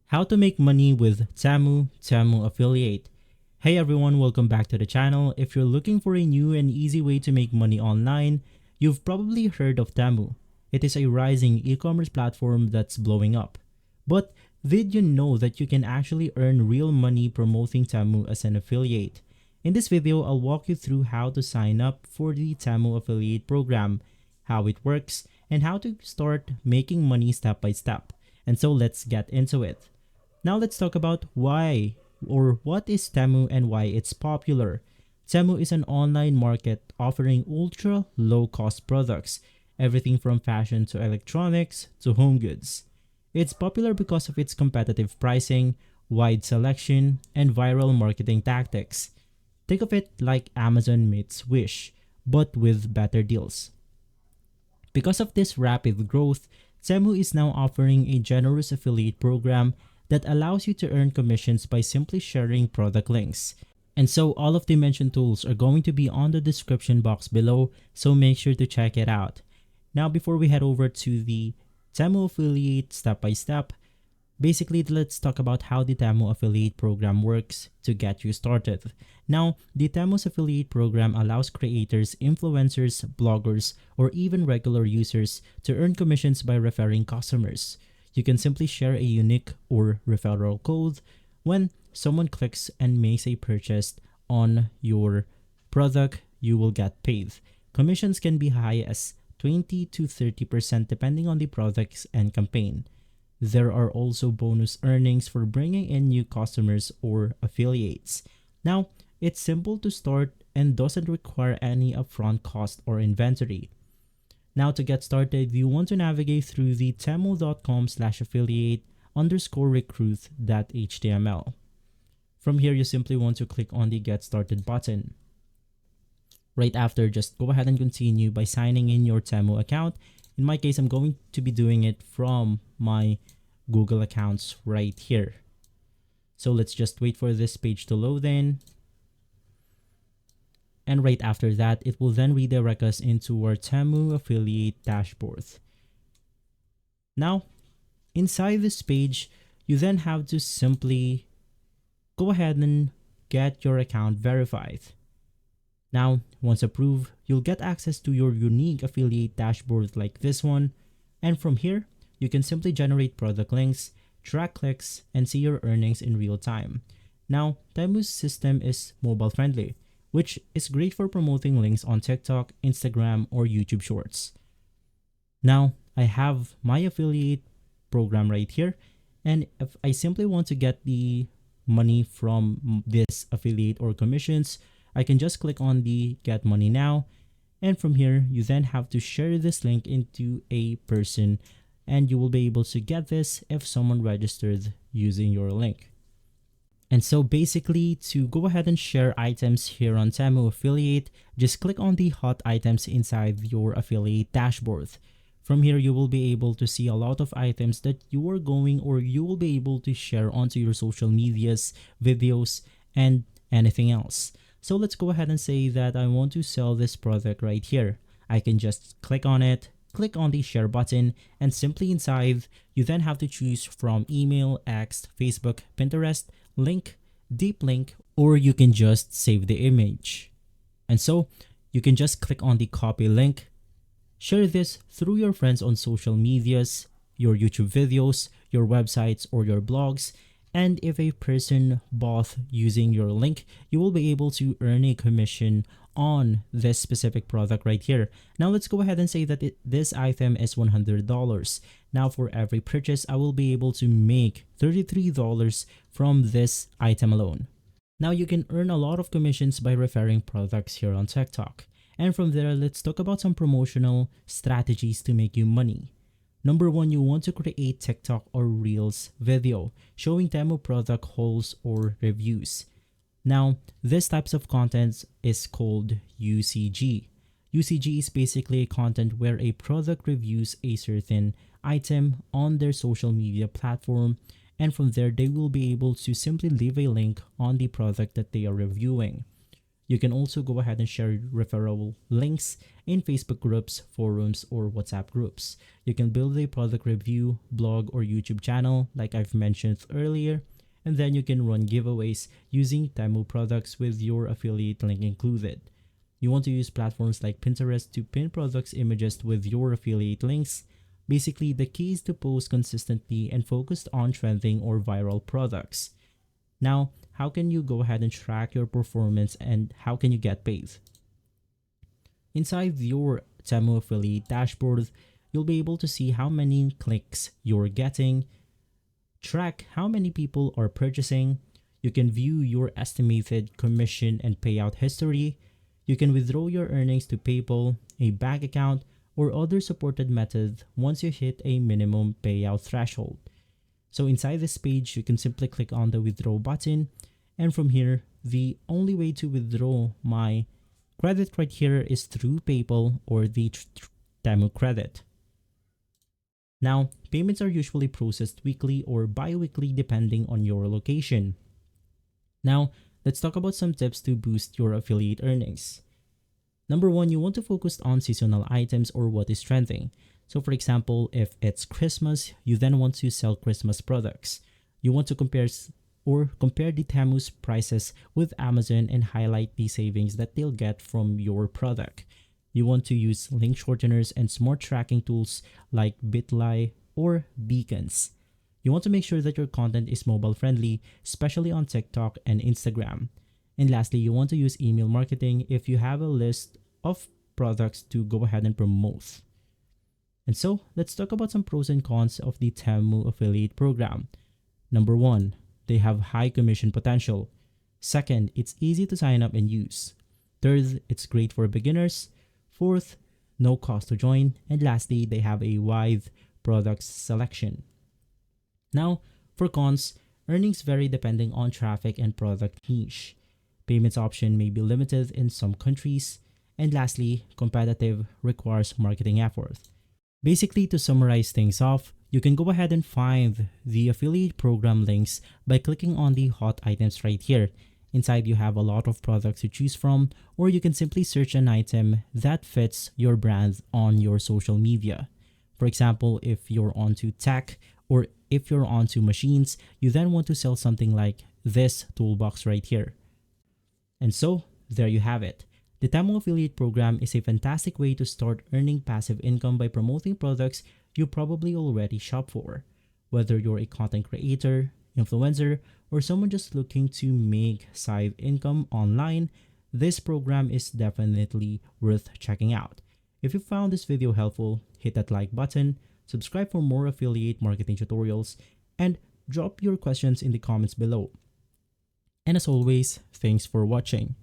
How to make money with Temu affiliate. Hey everyone, welcome back to the channel. If you're looking for a new and easy way to make money online, you've probably heard of Temu. It is a rising e-commerce platform that's blowing up. But did you know that you can actually earn real money promoting Temu as an affiliate? In this video, I'll walk you through how to sign up for the Temu affiliate program, how it works, and how to start making money step by step. And so let's get into it. Now let's talk about why or what is Temu and why it's popular. Temu is an online market offering ultra low cost products, everything from fashion to electronics to home goods. It's popular because of its competitive pricing, wide selection, and viral marketing tactics. Think of it like Amazon meets Wish, but with better deals. Because of this rapid growth, Temu is now offering a generous affiliate program that allows you to earn commissions by simply sharing product links. And so all of the mentioned tools are going to be on the description box below, so make sure to check it out. Now before we head over to the Temu affiliate step by step, basically let's talk about how the Temu affiliate program works to get you started. Now, the Temu's affiliate program allows creators, influencers, bloggers, or even regular users to earn commissions by referring customers. You can simply share a unique or referral code when someone clicks and makes a purchase on your product, you will get paid. Commissions can be high as 20 to 30% depending on the products and campaign. There are also bonus earnings for bringing in new customers or affiliates. Now, it's simple to start and doesn't require any upfront cost or inventory. Now to get started, you want to navigate through the temu.com/affiliate_recruit.html. From here, you simply want to click on the Get Started button. Right after, just go ahead and continue by signing in your Temu account. In my case, I'm going to be doing it from my Google accounts right here. So let's just wait for this page to load in. And right after that, it will then redirect us into our Temu affiliate dashboard. Now, inside this page, you then have to simply go ahead and get your account verified. Now, once approved, you'll get access to your unique affiliate dashboard like this one. And from here, you can simply generate product links, track clicks, and see your earnings in real time. Now, Temu's system is mobile friendly, which is great for promoting links on TikTok, Instagram, or YouTube Shorts. Now, I have my affiliate program right here, and if I simply want to get the money from this affiliate or commissions, I can just click on the Get Money Now, and from here, you then have to share this link into a person, and you will be able to get this if someone registered using your link. And so basically, to go ahead and share items here on Temu affiliate, just click on the hot items inside your affiliate dashboard. From here, you will be able to see a lot of items that you are going or you will be able to share onto your social medias, videos, and anything else. So let's go ahead and say that I want to sell this product right here. I can just click on it, click on the share button, and simply inside, you then have to choose from email, X, Facebook, Pinterest, link, deep link, or you can just save the image. And so you can just click on the copy link, share this through your friends on social medias, your YouTube videos, your websites, or your blogs. And if a person bought using your link, you will be able to earn a commission on this specific product right here. Now let's go ahead and say that this item is $100. Now for every purchase, I will be able to make $33 from this item alone. Now you can earn a lot of commissions by referring products here on TikTok. And from there, let's talk about some promotional strategies to make you money. Number one, you want to create TikTok or Reels video showing Temu product hauls or reviews. Now, this types of content is called UCG. UCG is basically a content where a product reviews a certain item on their social media platform, and from there they will be able to simply leave a link on the product that they are reviewing. You can also go ahead and share referral links in Facebook groups, forums, or WhatsApp groups. You can build a product review, blog, or YouTube channel like I've mentioned earlier, and then you can run giveaways using Temu products with your affiliate link included. You want to use platforms like Pinterest to pin products images with your affiliate links. Basically, the key is to post consistently and focused on trending or viral products. Now, how can you go ahead and track your performance and how can you get paid? Inside your Temu affiliate dashboard, you'll be able to see how many clicks you're getting, track how many people are purchasing. You can view your estimated commission and payout history. You can withdraw your earnings to PayPal, a bank account, or other supported method once you hit a minimum payout threshold. So inside this page, you can simply click on the withdraw button, and from here, the only way to withdraw my credit right here is through PayPal or the Temu credit. Now, payments are usually processed weekly or bi-weekly depending on your location. Now, let's talk about some tips to boost your affiliate earnings. Number one, you want to focus on seasonal items or what is trending. So for example, if it's Christmas, you then want to sell Christmas products. You want to compare the Temu's prices with Amazon and highlight the savings that they'll get from your product. You want to use link shorteners and smart tracking tools like Bitly or beacons. You want to make sure that your content is mobile friendly, especially on TikTok and Instagram. And lastly, you want to use email marketing if you have a list of products to go ahead and promote. And so, let's talk about some pros and cons of the Temu affiliate program. Number one, they have high commission potential. Second, it's easy to sign up and use. Third, it's great for beginners. Fourth, no cost to join. And lastly, they have a wide product selection. Now, for cons, earnings vary depending on traffic and product niche. Payments option may be limited in some countries. And lastly, competitive requires marketing effort. Basically, to summarize things off, you can go ahead and find the affiliate program links by clicking on the hot items right here. Inside, you have a lot of products to choose from, or you can simply search an item that fits your brand on your social media. For example, if you're onto tech or if you're onto machines, you then want to sell something like this toolbox right here. And so, there you have it. The Temu affiliate program is a fantastic way to start earning passive income by promoting products you probably already shop for. Whether you're a content creator, influencer, or someone just looking to make side income online, this program is definitely worth checking out. If you found this video helpful, hit that like button, subscribe for more affiliate marketing tutorials, and drop your questions in the comments below. And as always, thanks for watching.